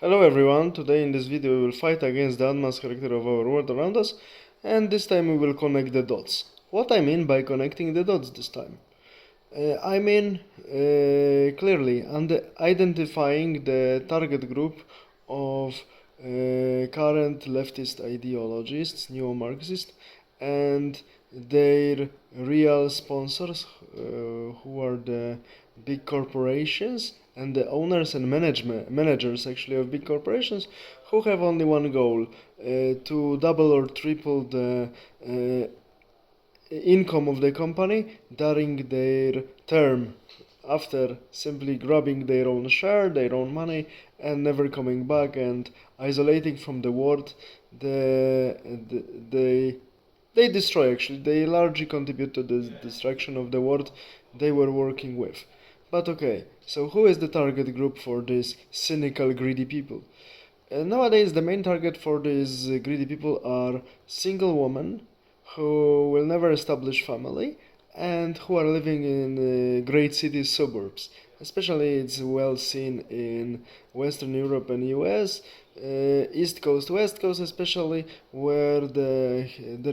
Hello everyone, today in this video we will fight against the unmasked character of our world around us, and this time we will connect the dots. What I mean by connecting the dots this time? I mean clearly identifying the target group of current leftist ideologists, neo-marxists, and their real sponsors, who are the big corporations and the owners and managers actually of big corporations, who have only one goal: to double or triple the income of the company during their term, after simply grabbing their own share, their own money, and never coming back and isolating from the world. The, the, they they destroy, actually they largely contribute to the destruction of the world they were working with. But okay, so who is the target group for these cynical greedy people? Nowadays, the main target for these greedy people are single women who will never establish family and who are living in great city suburbs. Especially, it's well seen in Western Europe and US, East Coast, West Coast, especially where there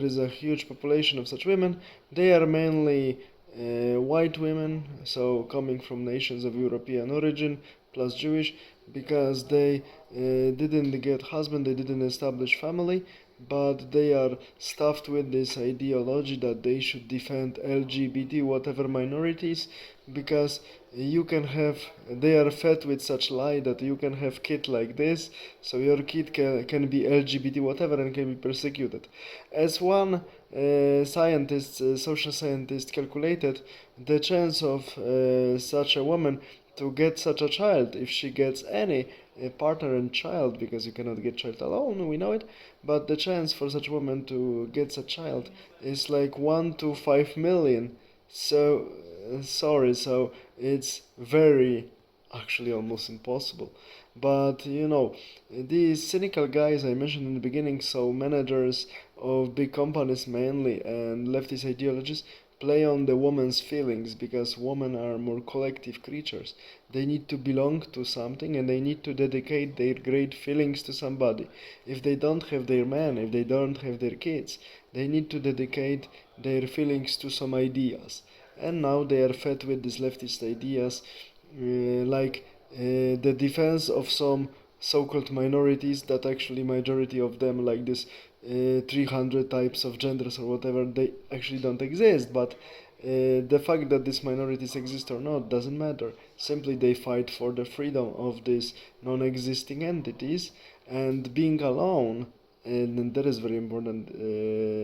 is a huge population of such women. They are mainly white women, so coming from nations of European origin plus Jewish, because they didn't get husband, they didn't establish family, but they are stuffed with this ideology that they should defend LGBT whatever minorities, because you can have they are fed with such lie that you can have kid like this, so your kid can be LGBT whatever and can be persecuted. As one social scientist calculated, the chance of such a woman to get such a child, if she gets any partner and child, because you cannot get child alone, we know it, but the chance for such woman to get a child is like 1 to 5 million. So sorry, so it's very, actually almost impossible. But these cynical guys I mentioned in the beginning, so managers of big companies mainly and leftist ideologies, play on the woman's feelings, because women are more collective creatures. They need to belong to something and they need to dedicate their great feelings to somebody. If they don't have their man, if they don't have their kids, they need to dedicate their feelings to some ideas. And now they are fed with these leftist ideas, like the defense of some so-called minorities, that actually majority of them, like this 300 types of genders or whatever, they actually don't exist. But the fact that these minorities exist or not doesn't matter. Simply they fight for the freedom of these non-existing entities, and being alone. And that is very important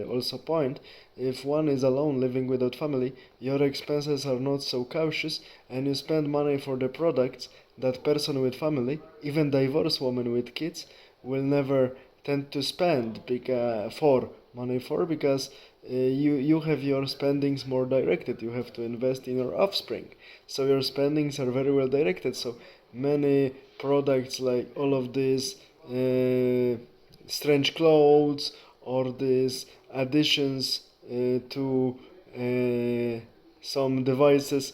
also point. If one is alone living without family, your expenses are not so cautious, and you spend money for the products that person with family, even divorced woman with kids, will never tend to spend for money for, because you have your spendings more directed. You have to invest in your offspring, so your spendings are very well directed. So many products, like all of these strange clothes or these additions to some devices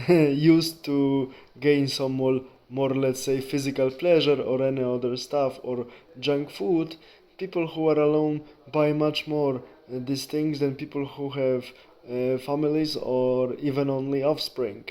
used to gain some more, let's say, physical pleasure or any other stuff, or junk food. People who are alone buy much more these things than people who have families or even only offspring.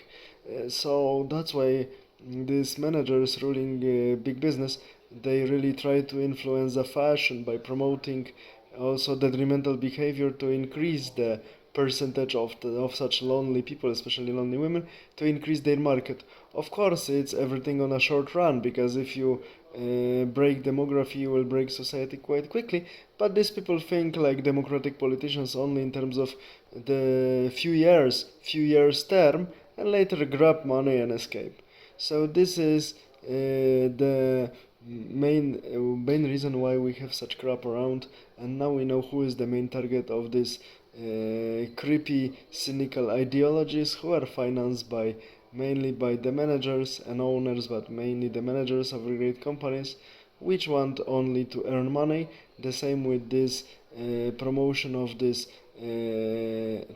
So that's why these managers ruling big business, they really try to influence the fashion by promoting also detrimental behavior to increase the percentage of such lonely people, especially lonely women, to increase their market. Of course, it's everything on a short run, because if you break demography, you will break society quite quickly. But these people think like democratic politicians only in terms of the few years term, and later grab money and escape. So this is the main reason why we have such crap around, and now we know who is the main target of this creepy, cynical ideologies, who are financed by mainly by the managers and owners, but mainly the managers of great companies, which want only to earn money. The same with this promotion of this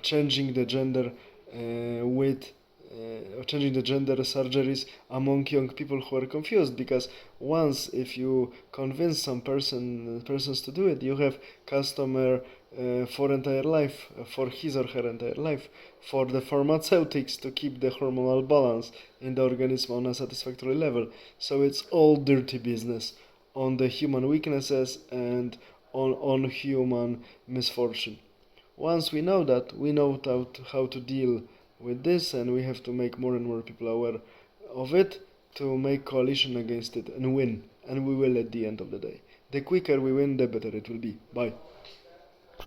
changing the gender with changing the gender surgeries among young people who are confused, because once if you convince some persons to do it, you have customer for entire life, for his or her entire life, for the pharmaceutics to keep the hormonal balance in the organism on a satisfactory level. So it's all dirty business on the human weaknesses and on human misfortune. Once we know that, we know how to deal with this, and we have to make more and more people aware of it to make coalition against it and win. And we will at the end of the day. The quicker we win, the better it will be. Bye.